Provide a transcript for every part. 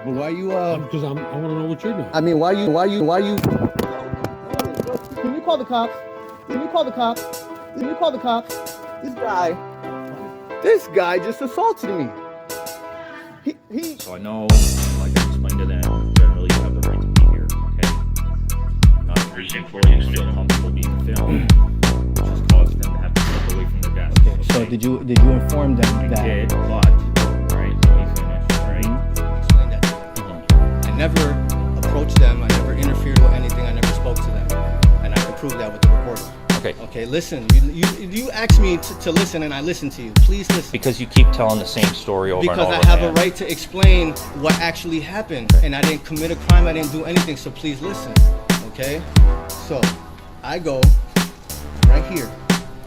But why you Because I want to know what you're doing. I mean, why you Can you call the cops? Can you call the cops? Can you call the cops? This guy just assaulted me. He So I know, like I explained to them, generally you have the right to be here, okay? Not every employees feel comfortable being filmed, which has caused them to have to step away from their desk. Okay, so did you inform them I that? did, but, right, let me finish, right? Explain that to them. I never approached them. I never interfered with anything. I never spoke to them, and I can prove that with the recording. Okay. Okay, listen. You asked me to listen, and I listened to you. Please listen. Because you keep telling the same story over and over Because again. I have a right to explain what actually happened, and I didn't commit a crime. I didn't do anything. So please listen. Okay. So I go right here.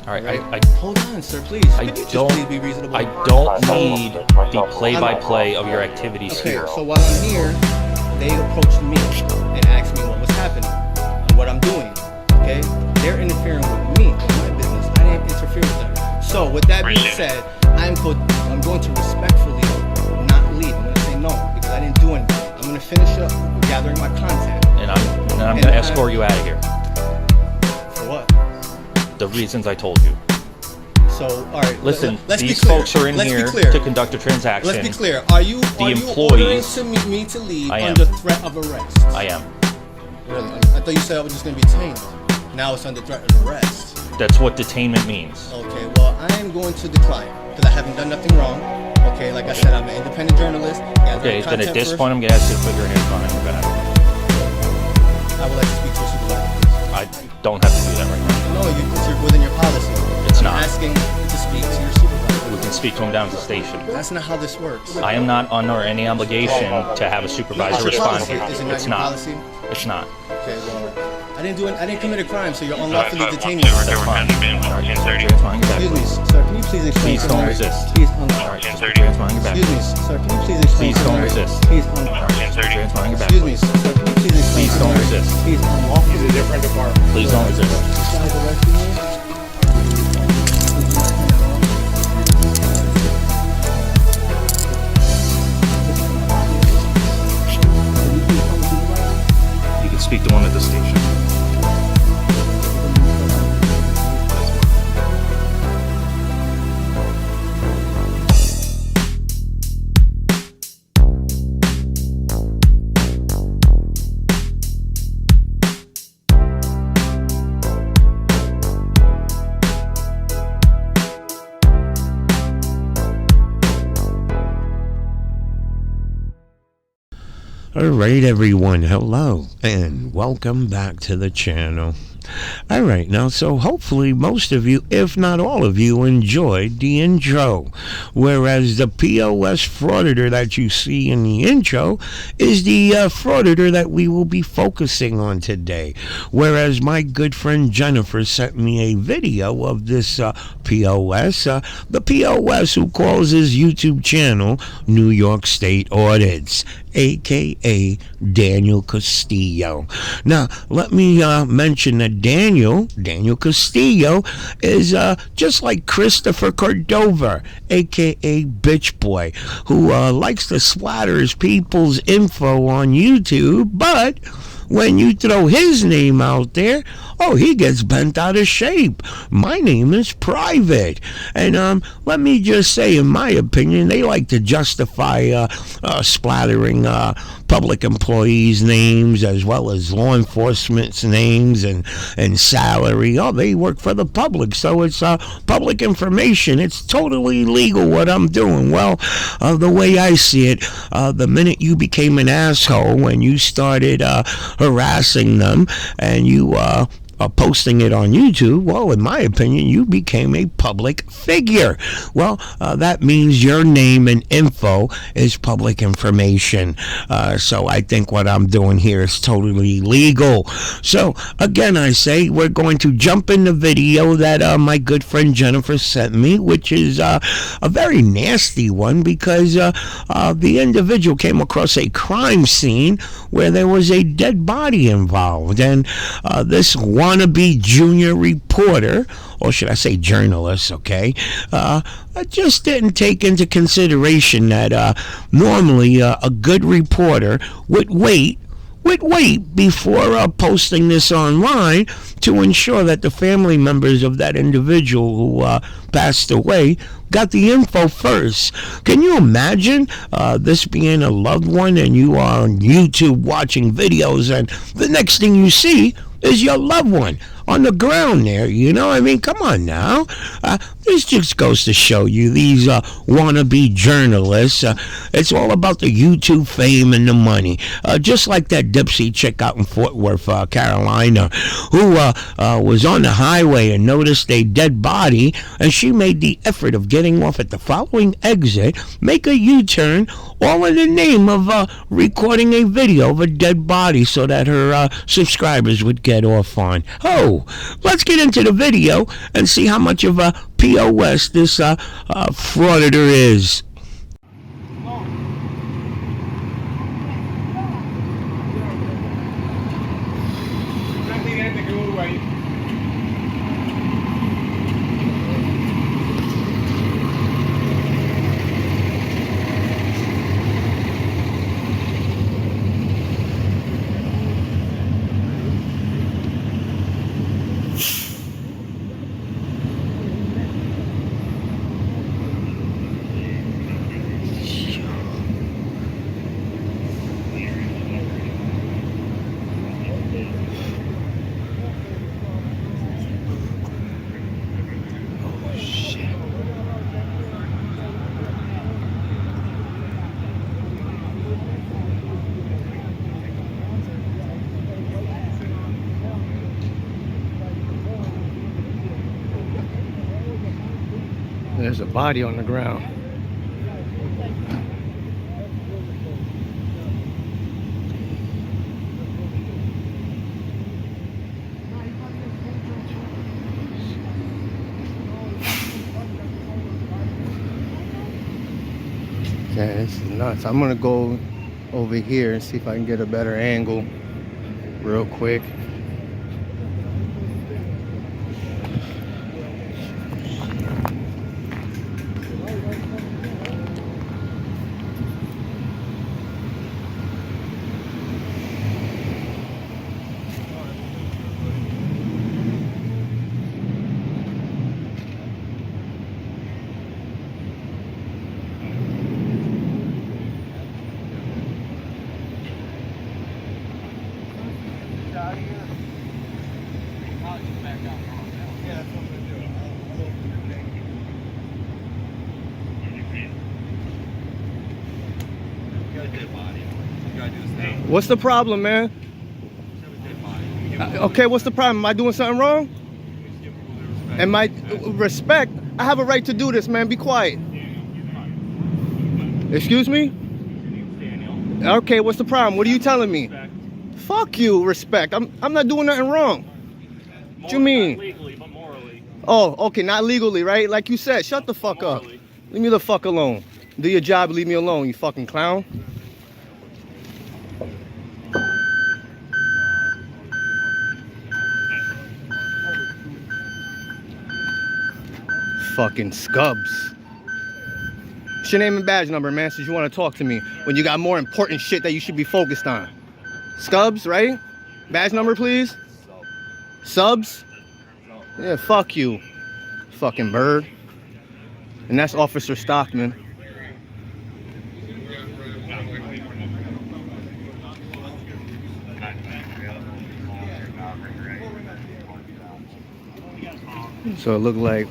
All right, Right? Hold on, sir. Please. Could you just please be reasonable? I don't need the play-by-play of your activities Okay, here. so while I'm here, they approached me and asked me what was happening and what I'm doing. Okay, they're interfering with me with my business. I didn't interfere with them. So with that being said, I'm going to respectfully not leave. I'm going to say no because I didn't do anything. I'm going to finish up with gathering my content. And I'm going to escort you out of here. For what? The reasons I told you. So, all right. Listen, let's these be clear. folks are in Let's here be clear. to conduct a transaction. Let's be clear. Are you employees- ordering me to leave I am. under threat of arrest? I am. Really? I thought you said I was just going to be detained. Now it's under threat of arrest. That's what detainment means. Okay, well, I am going to decline because I haven't done nothing wrong. Okay, like I said, I'm an independent journalist. Okay, then at this point, I'm going to ask you to put your hands on your back. I would like to speak to your supervisor. I don't have to do that right now. No, it's within your policy. It's I'm not. asking to speak to your supervisor. We can speak to him down at the station. That's not how this works. I am not under any obligation to have a supervisor respond here. Is it not It's your not. policy? It's not. Okay, well, I didn't commit a crime, so you're unlawfully detaining me. That's fine. All right, put your hands behind your back, Excuse me, please. sir. Can you please explain? Please don't resist. Please, All right, just put your hands behind your back, Excuse me, please. sir. Can you please explain? Please don't resist. Please, All right, just put your hands behind your back, Excuse me, please. sir. Can you please explain? Please don't resist. Please, unlawfully. He's a different department. Please don't resist. Guys arresting me? You can speak to one at the station. Alright everyone, hello and welcome back to the channel. Alright, now so hopefully most of you, if not all of you, enjoyed the intro. Whereas the POS frauditor that you see in the intro is the frauditor that we will be focusing on today. Whereas my good friend Jennifer sent me a video of this POS, the POS who calls his YouTube channel New York State Audits, aka Daniel Castillo. Now, let me mention that Daniel Castillo is just like Christopher Cordova, aka Bitch Boy, who likes to splatter people's info on YouTube, but when you throw his name out there, oh, he gets bent out of shape. My name is private. And let me just say, in my opinion, they like to justify splattering public employees' names as well as law enforcement's names and salary. Oh, they work for the public, so it's public information. It's totally legal what I'm doing. Well, the way I see it, the minute you became an asshole when you started harassing them and you posting it on YouTube, well, in my opinion, you became a public figure. Well, that means your name and info is public information. So I think what I'm doing here is totally legal. So again, I say we're going to jump in the video that my good friend Jennifer sent me, which is a very nasty one because the individual came across a crime scene where there was a dead body involved, and this one wannabe junior reporter, or should I say journalist, okay, just didn't take into consideration that normally a good reporter would wait before posting this online to ensure that the family members of that individual who passed away got the info first. Can you imagine this being a loved one and you are on YouTube watching videos and the next thing you see is your loved one on the ground there, you know? I mean, come on now. This just goes to show you these wannabe journalists. It's all about the YouTube fame and the money. Just like that Dipsy chick out in Fort Worth, Carolina, who was on the highway and noticed a dead body, and she made the effort of getting off at the following exit, make a U-turn, all in the name of recording a video of a dead body so that her subscribers would get off on. Oh, let's get into the video and see how much of a POS this frauditor is. There's a body on the ground. Yeah, this is nuts. I'm gonna go over here and see if I can get a better angle real quick. What's the problem, man? Okay, what's the problem? Am I doing something wrong? Am I respect? I have a right to do this, man. Be quiet. Excuse me? Okay, what's the problem? What are you telling me? Fuck you, respect. I'm not doing nothing wrong. What you mean? Not legally, but morally. Oh, okay, not legally, right? Like you said, shut the fuck up. Leave me the fuck alone. Do your job, leave me alone, you fucking clown. Fucking scubs. What's your name and badge number, man, since you want to talk to me when you got more important shit that you should be focused on? Scubs, right? Badge number, please? Subs? Yeah, fuck you. Fucking bird. And that's Officer Stockman. So it looked like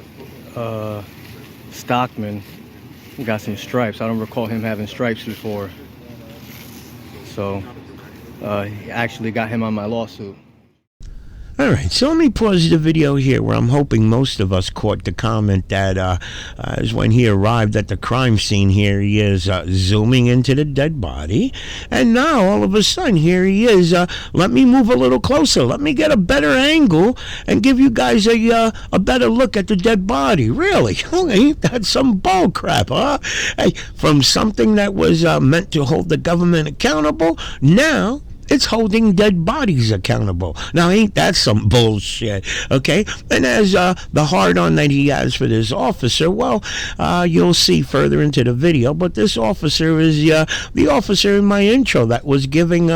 Stockman got some stripes. I don't recall him having stripes before. So he actually got him on my lawsuit. All right, so let me pause the video here where I'm hoping most of us caught the comment that is when he arrived at the crime scene. Here he is zooming into the dead body. And now, all of a sudden, here he is. Let me move a little closer. Let me get a better angle and give you guys a better look at the dead body. Really? Ain't that some bull crap, huh? Hey, from something that was meant to hold the government accountable, now it's holding dead bodies accountable. Now, ain't that some bullshit, okay? And as the hard-on that he has for this officer, well, you'll see further into the video, but this officer is the officer in my intro that was giving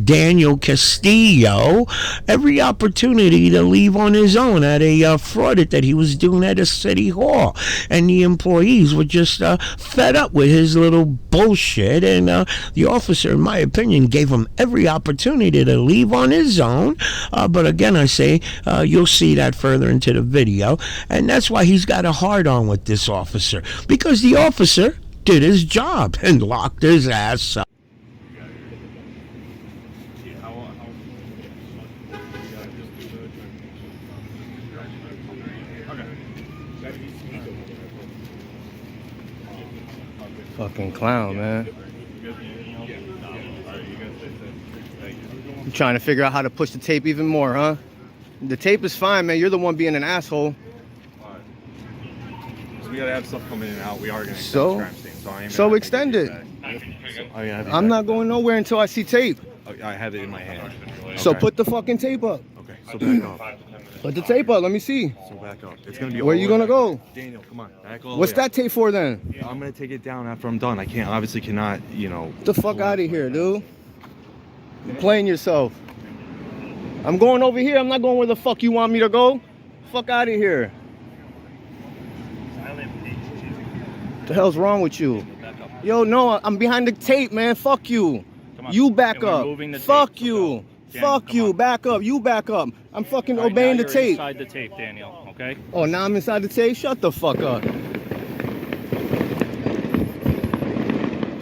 Daniel Castillo every opportunity to leave on his own at a fraud that he was doing at a city hall. And the employees were just fed up with his little bullshit, and the officer, in my opinion, gave him every opportunity to leave on his own. But again, I say, you'll see that further into the video, and that's why he's got a hard-on with this officer, because the officer did his job and locked his ass up. Fucking clown, man. You trying to figure out how to push the tape even more, huh? The tape is fine, man. You're the one being an asshole. So we gotta have stuff coming in and out. We are gonna so extend it. I'm not going nowhere until I see tape. I have it in my hand. So Okay. put the fucking tape up. Okay, so back up. Put the tape up. Let me see. So back up. It's gonna be. Where all you the way gonna back. go? Daniel, come on. Back all the What's way that tape for then? up. I'm gonna take it down after I'm done. I can't. Obviously, cannot. You know. Get the fuck out of here, dude. You're playing yourself. I'm going over here. I'm not going where the fuck you want me to go. Fuck out of here. What the hell's wrong with you? Yo, no, I'm behind the tape, man. Fuck you. You back up. Fuck you. Fuck you. Back up. You back up. I'm fucking obeying the tape. Inside the tape, Daniel. Okay. Oh, now I'm inside the tape? Shut the fuck up.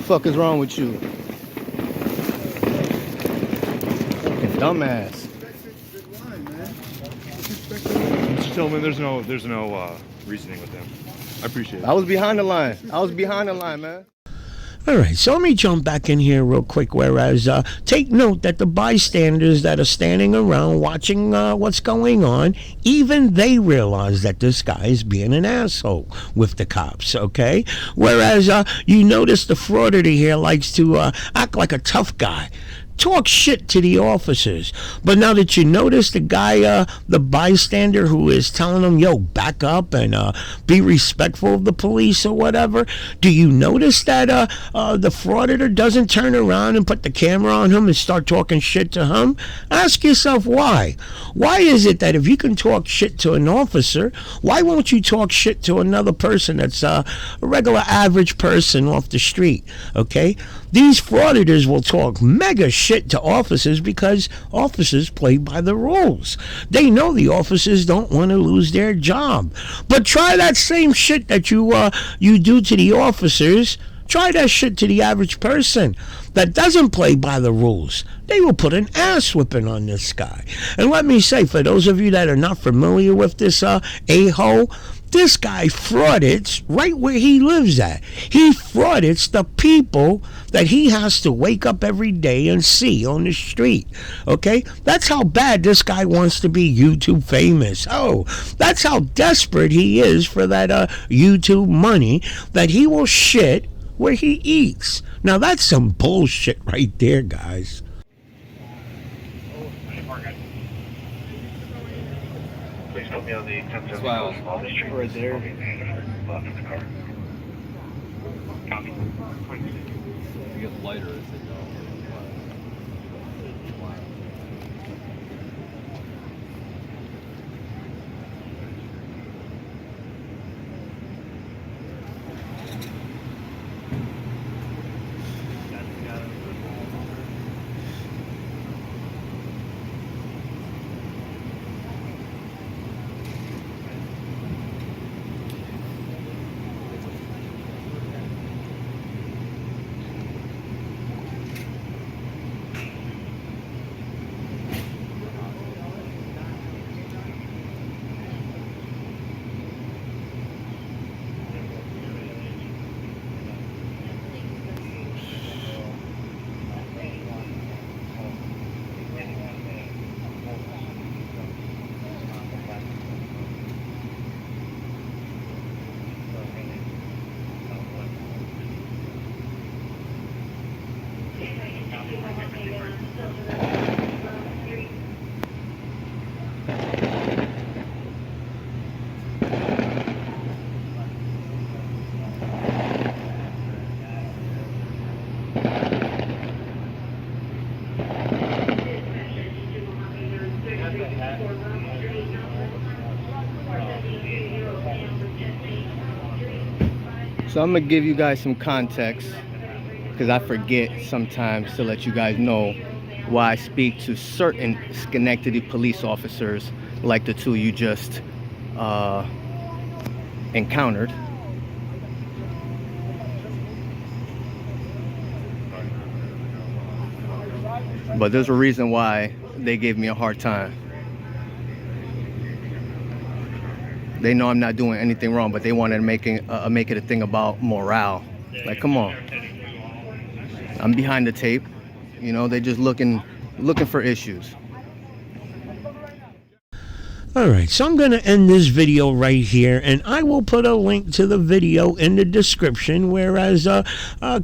Fuck is wrong with you? Fucking dumbass. Mr. Tillman, there's no reasoning with him. I appreciate it. I was behind the line. Man. All right, so let me jump back in here real quick, whereas take note that the bystanders that are standing around watching what's going on, even they realize that this guy is being an asshole with the cops, okay? Whereas you notice the frauditor here likes to act like a tough guy, talk shit to the officers. But now that you notice the guy, the bystander who is telling them, yo, back up and be respectful of the police or whatever, do you notice that the frauditor doesn't turn around and put the camera on him and start talking shit to him? Ask yourself why. Why is it that if you can talk shit to an officer, why won't you talk shit to another person that's a regular average person off the street, okay? These frauditors will talk mega shit to officers because officers play by the rules. They know the officers don't want to lose their job. But try that same shit that you do to the officers. Try that shit to the average person that doesn't play by the rules. They will put an ass whipping on this guy. And let me say, for those of you that are not familiar with this a-hole, this guy fraudits right where he lives at. He fraudits the people that he has to wake up every day and see on the street. Okay? That's how bad this guy wants to be YouTube famous. Oh, that's how desperate he is for that YouTube money that he will shit where he eats. Now that's some bullshit right there, guys. That's why I was right there. It gets lighter as they go. So I'm gonna give you guys some context, because I forget sometimes to let you guys know why I speak to certain Schenectady police officers like the two you just encountered. But there's a reason why they gave me a hard time. They know I'm not doing anything wrong, but they wanted to make it a thing about morale. Like, come on. I'm behind the tape. You know, they just looking for issues. Alright, so I'm going to end this video right here, and I will put a link to the video in the description, whereas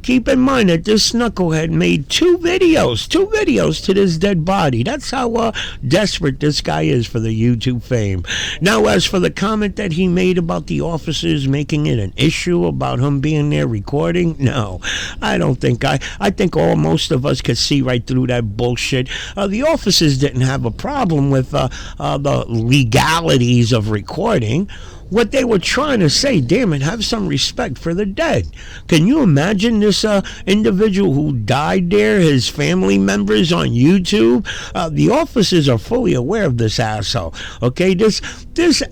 keep in mind that this knucklehead made two videos to this dead body. That's how desperate this guy is for the YouTube fame. Now, as for the comment that he made about the officers making it an issue about him being there recording, no, I don't think I think most of us could see right through that bullshit. The officers didn't have a problem with the legalities of recording. What they were trying to say, damn it, have some respect for the dead. Can you imagine this individual who died there, his family members on YouTube? The officers are fully aware of this asshole. Okay, this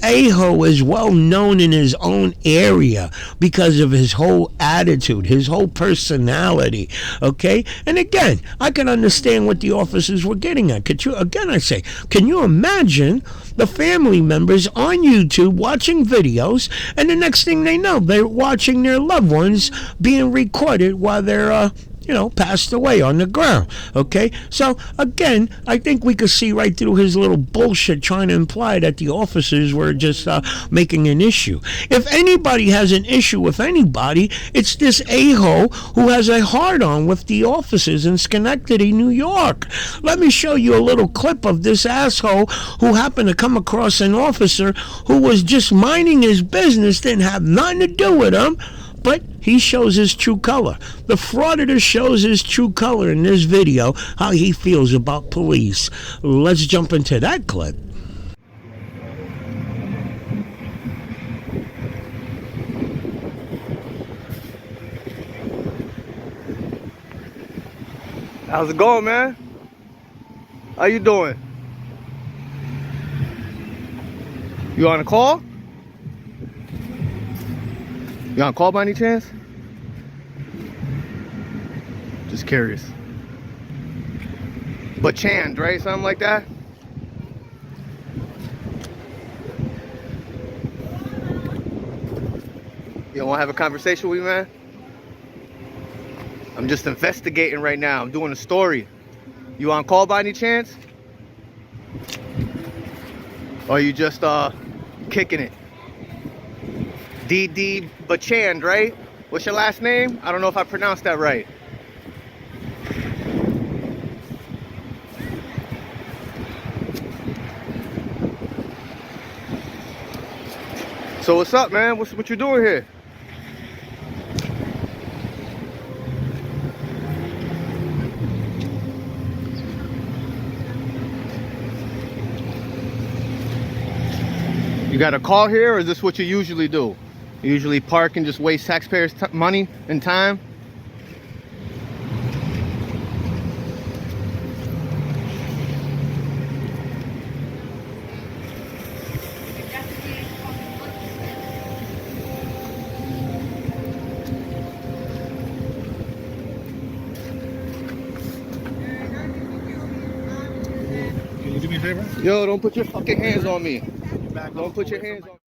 a-hole is well known in his own area because of his whole attitude, his whole personality. Okay, and again, I can understand what the officers were getting at. Can you imagine the family members on YouTube watching videos, and the next thing they know, they're watching their loved ones being recorded while they're passed away on the ground. Okay, so again, I think we could see right through his little bullshit trying to imply that the officers were just making an issue. If anybody has an issue with anybody, it's this a-hole who has a hard-on with the officers in Schenectady, New York. Let me show you a little clip of this asshole who happened to come across an officer who was just minding his business, didn't have nothing to do with him, but he shows his true color. The Frauditor shows his true color in this video, how he feels about police. Let's jump into that clip. How's it going, man? How you doing? You on a call? You on call by any chance? Just curious. But Chand, right? Something like that? You don't want to have a conversation with me, man? I'm just investigating right now. I'm doing a story. You on call by any chance? Or are you just kicking it? D.D. Bachand, right? What's your last name? I don't know if I pronounced that right. So what's up, man? What you doing here? You got a call here, or is this what you usually do? You usually park and just waste taxpayers' money and time? Can you do me a favor? Yo, don't put your fucking hands on me. Don't put your hands on me.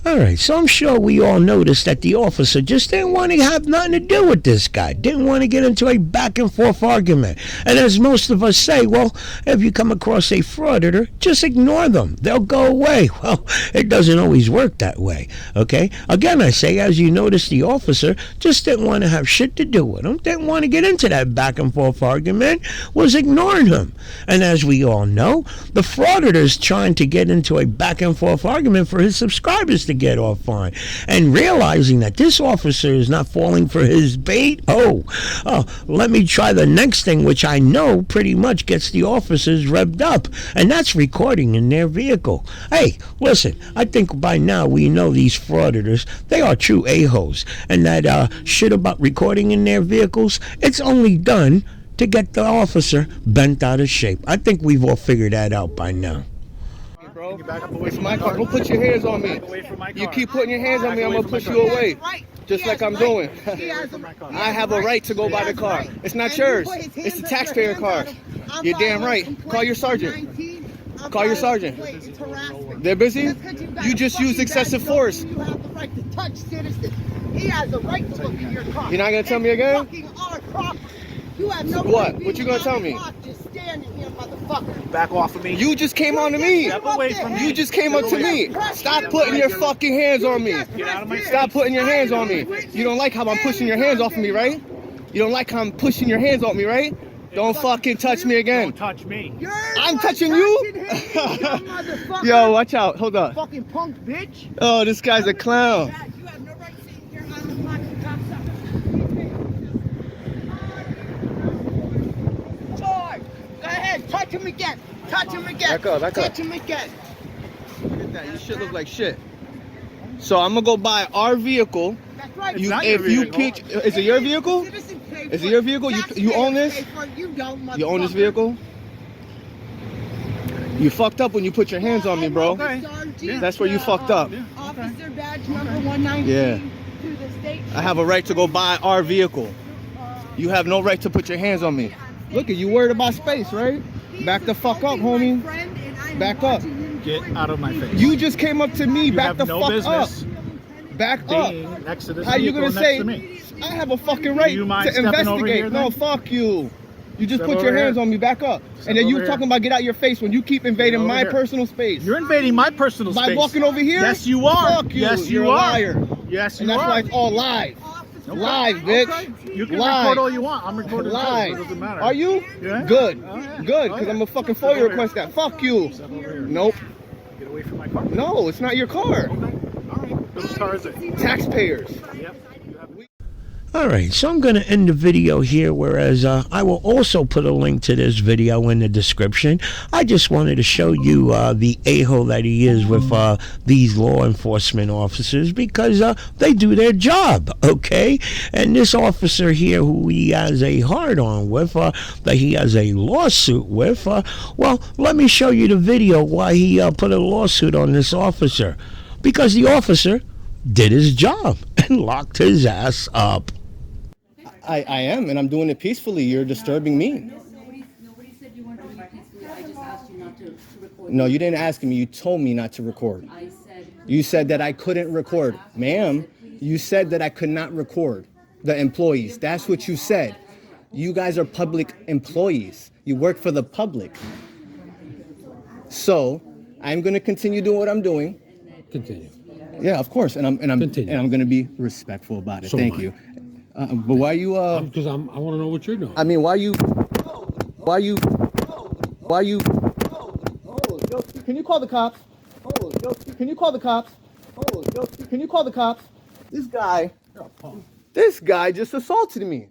All right, so I'm sure we all noticed that the officer just didn't want to have nothing to do with this guy, didn't want to get into a back and forth argument. And as most of us say, well, if you come across a frauditor, just ignore them. They'll go away. Well, it doesn't always work that way, okay? Again, I say, as you notice, the officer just didn't want to have shit to do with him, didn't want to get into that back and forth argument, was ignoring him. And as we all know, the frauditor's trying to get into a back and forth argument for his subscribers to get off on, and realizing that this officer is not falling for his bait. Let me try the next thing, which I know pretty much gets the officers revved up, and that's recording in their vehicle. Hey, listen, I think by now we know these frauditors, they are true a-holes, and that shit about recording in their vehicles, it's only done to get the officer bent out of shape. I think we've all figured that out by now. Bro, it's my car. Don't put your hands on me. You keep putting your hands on me, I'm gonna push you away. Just like I'm doing. I have a right to go by the car. It's not yours. It's the taxpayer car. You're damn right. Call your sergeant. Call your sergeant. They're busy? You just used excessive force. You have the right to touch citizens. He has the right to look in your car. You're not gonna tell me again? You have no what? right What you gonna tell me? Just standing here, motherfucker. Back off of me. You just came on to me. Step away from me. You just came up to me. Stop putting your fucking hands on me. Get out of my Stop putting your hands on me. You don't like how I'm pushing your hands off of me, right? You don't like how I'm pushing your hands off me, right? Don't fucking touch me again. Don't touch me. I'm touching you? Yo, watch out. Hold up. Fucking punk bitch. Oh, this guy's a clown. You have no right sitting here on the fucking cocksucker. George, go ahead, touch him again. Touch him again. Back up, back up. Touch him again. Look at that. Your shit look like shit. So I'm gonna go buy our vehicle. That's right. You, not if your you vehicle. pitch, is it your vehicle? Citizens pay Is for it your vehicle? You own this? Taxpayers pay for it. You don't, You own this motherfucker. vehicle? You fucked up when you put your hands on me, bro. Okay. That's where you fucked up. Officer badge number 119 Yeah. to the state. I have a right to go buy our vehicle. You have no right to put your hands on me. Look at you, worried about space, right? Back the fuck up, homie. Back up. Get out of my face. You just came up to me. You Back have the no fuck business up. Back up. being next to this How you vehicle gonna next say? to me. I have a fucking right You mind to stepping over investigate. here, No, then? fuck you. You just Step put your over hands here. on me. Back up. Step And then you over talking here. about get out your face when you keep invading over my here. personal space. You're invading my personal By space. walking over here? Yes, you are. Fuck you. Yes, You're you a are. liar. Yes, you And that's are. why it's all live. Okay. Live, bitch. Okay. You can Live. record all you want. I'm recording Live. too. It doesn't matter. Are you? Yeah. Good. Oh, yeah. Good, Oh, because yeah. I'm a fucking Step FOIA over request here. that. Fuck you. Step over here. Nope. Get away from my car. No, it's not your car. Okay. All right. Whose car is it? Taxpayers. Yep. You have All right, so I'm going to end the video here, whereas I will also put a link to this video in the description. I just wanted to show you the a-hole that he is with these law enforcement officers, because they do their job, okay? And this officer here, who he has a hard-on with, that he has a lawsuit with, well, let me show you the video why he put a lawsuit on this officer. Because the officer did his job and locked his ass up. I am, and I'm doing it peacefully. You're disturbing me. Nobody said you weren't doing it peacefully. I just asked you not to record. No, you didn't ask me. You told me not to record. I said. You said that I couldn't record. Ma'am, you said that I could not record the employees. That's what you said. You guys are public employees. You work for the public. So, I'm going to continue doing what I'm doing. Continue. Yeah, of course, and I'm Continue. going to be respectful about it. So Thank am I. you. But why you Because I want to know what you're doing. I mean, why you can you call the cops? Can you call the cops? Can you call the cops? This guy just assaulted me.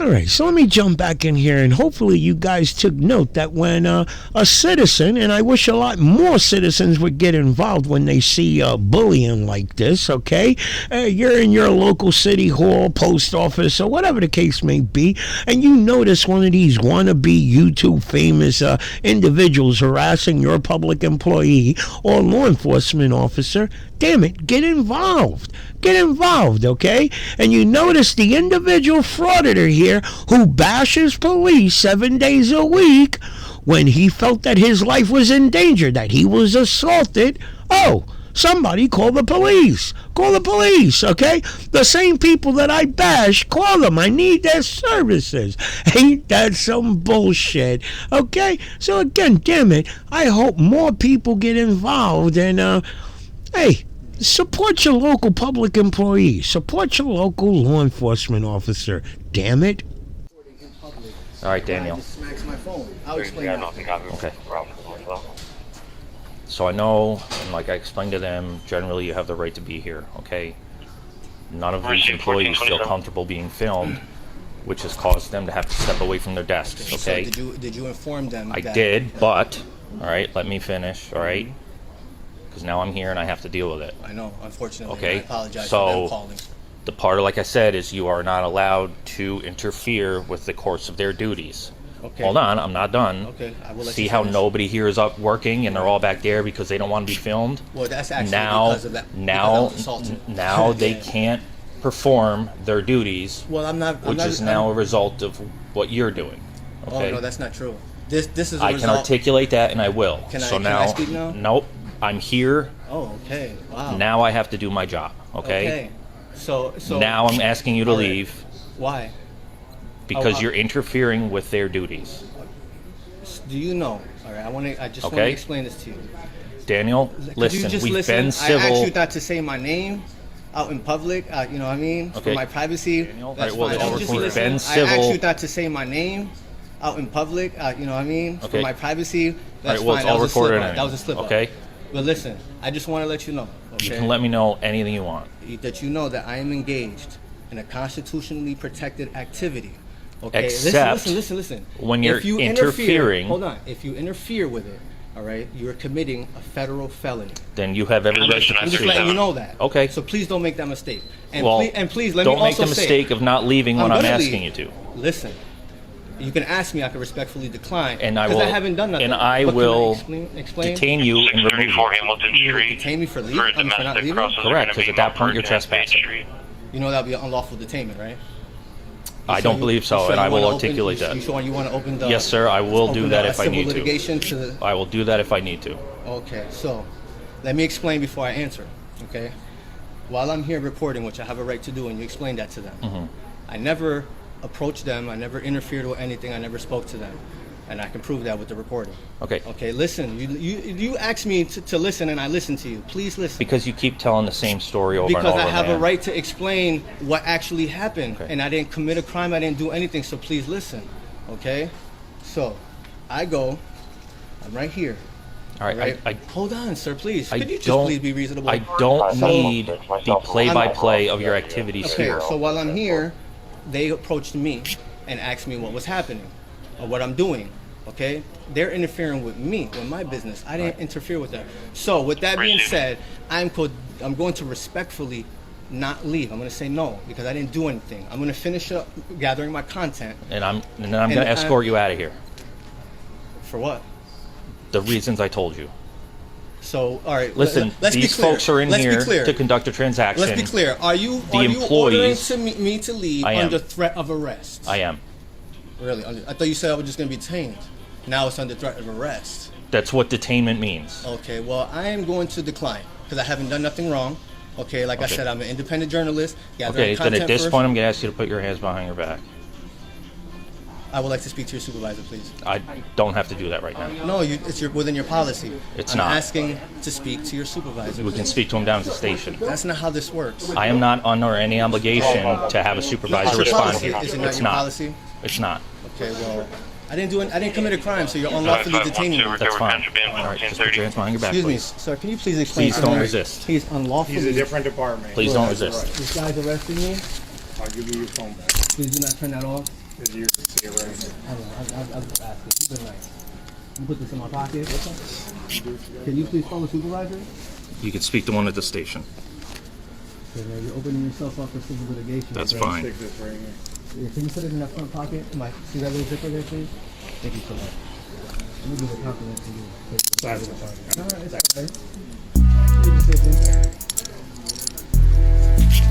All right, so let me jump back in here, and hopefully you guys took note that when a citizen, and I wish a lot more citizens would get involved when they see bullying like this, okay? You're in your local city hall, post office, or whatever the case may be, and you notice one of these wannabe YouTube famous individuals harassing your public employee or law enforcement officer. Damn it, get involved. Get involved, okay? And you notice the individual frauditor here who bashes police 7 days a week when he felt that his life was in danger, that he was assaulted. Oh, Somebody call the police. Call the police, okay? The same people that I bash, call them. I need their services. Ain't that some bullshit? Okay? So again, damn it, I hope more people get involved and, hey, support your local public employee. Support your local law enforcement officer. Damn it. All right, Daniel. I just smacked my phone. I'll explain that. Okay. So I know, and like I explained to them, generally you have the right to be here, okay? None of these employees feel comfortable being filmed, which has caused them to have to step away from their desks, okay? So did you inform them? I did, but, all right, let me finish, all right? Because now I'm here and I have to deal with it. I know, unfortunately. Okay, I apologize so- for them calling. The part, like I said, is you are not allowed to interfere with the course of their duties. Okay. Hold on, I'm not done. Okay, I will let See you how finish. nobody here is up working and they're all back there because they don't want to be filmed? Well, that's actually Now, because of that. because I was assaulted. now they Yeah. can't perform their duties, Well, I'm not. which is now a result of what you're doing. Oh Okay? no, that's not true. This is a I result. can articulate that and I will. Can I- so can I speak now? Nope. I'm here. Oh, okay. Wow. Now I have to do my job. Okay? So Now I'm asking you to All right. leave Why? because Oh, you're interfering with their duties. Do you know? All right. I just want Okay. to explain this to you. Daniel, Could you listen, just we've listen? been I asked civil. you not to say my name out in public. You know what I mean? For Okay. my privacy. Daniel, That's all right, well, fine. we've Just been listen. I civil. asked you not to say my name out in public. You know what I mean? For Okay. my privacy. That's well, fine. it's That all was a slip recorded up. anyway. That was a slip up. Okay. But listen, I just want to let you know. Okay? You can let me know anything you want. That you know that I am engaged in a constitutionally protected activity. Okay, Except listen. when you're If you interfering- hold on. If you interfere with it, all right, you're committing a federal felony. Then you have every right to I'm just pursue letting that. you know that. Okay. So please don't make that mistake. And Well, please let don't me make also the say, mistake of not leaving when I'm gonna asking leave. you to. Listen, you can ask me. I can respectfully decline. And I 'cause will. I haven't done nothing. And I But can will explain. detain you and remove 634 you. Hamilton You will Street. detain me for leaving. For For not domestic leaving. crosses are Correct, gonna be 'cause at that point you're Mount Vernon and State trespassing. Street. You know that'll be an unlawful detainment, right? I don't believe so, and I will articulate that. You sure you want to open the? Yes, sir. I will open do that a if I civil need to. litigation to. I will do that if I need to. Okay, so let me explain before I answer. Okay, while I'm here recording, which I have a right to do, and you explain that to them. Mm-hmm. I never approached them. I never interfered with anything. I never spoke to them, and I can prove that with the recording. Okay. Okay, listen. You asked me to listen, and I listened to you. Please listen. Because you keep telling the same story over Because and over, I have man. a right to explain what actually happened, Okay. and I didn't commit a crime. I didn't do anything. So please listen, okay? So, I'm right here. All right. Right? I Hold on, sir. Please. I Could you just don't- please be reasonable? I don't So- need the play-by-play of your activities Okay, here. so while I'm here, they approached me and asked me what was happening or what I'm doing. Okay, they're interfering with me, with my business. I didn't interfere with them. So with that being said, I'm going to respectfully not leave. I'm going to say no because I didn't do anything. I'm going to finish up gathering my content. And then I'm going to escort you out of here. For what? The reasons I told you. So all right. Listen, let's be these clear. folks are in Let's be here clear. to conduct a transaction. Let's be clear. Are you ordering employees- to me to leave I am. under threat of arrest? I am. Really? I thought you said I was just going to be detained. Now it's under threat of arrest. That's what detainment means. Okay, well, I am going to decline because I haven't done nothing wrong. Okay, like I Okay. said, I'm an independent journalist. Gathering Okay, then content at this first. point, I'm going to ask you to put your hands behind your back. I would like to speak to your supervisor, please. I don't have to do that right now. No, it's within your policy. It's I'm not. asking to speak to your supervisor. We can speak to him down at the station. That's not how this works. I am not under any obligation to have a supervisor respond Policy. here. Is it not It's your not. policy? It's not. Okay, well, I didn't commit a crime, so you're unlawfully detaining me. That's fine. All right, just put your hands behind your back, Excuse me, please. sir. Can you please explain? Please to don't me? resist. He's unlawfully. He's a different department. Please don't resist. This guy's arresting me. I'll give you your phone back. Please do not turn that off. Because you're see it right here. I'll just ask you. You've been nice. You put this in my pocket. Can you please call the supervisor? You can speak to one at the station. Okay, man, you're opening yourself up for civil litigation. That's bro. fine. Stick this right here. Yeah, can you put it in that front pocket? See that little zipper there, please? Thank you so much. Let me give a compliment to you. Size of the phone. Alright, it's alright. Your decision.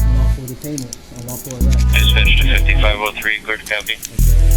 Unlawful detainment. Unlawful arrest. Dispatch to 5503, clear to copy. Okay.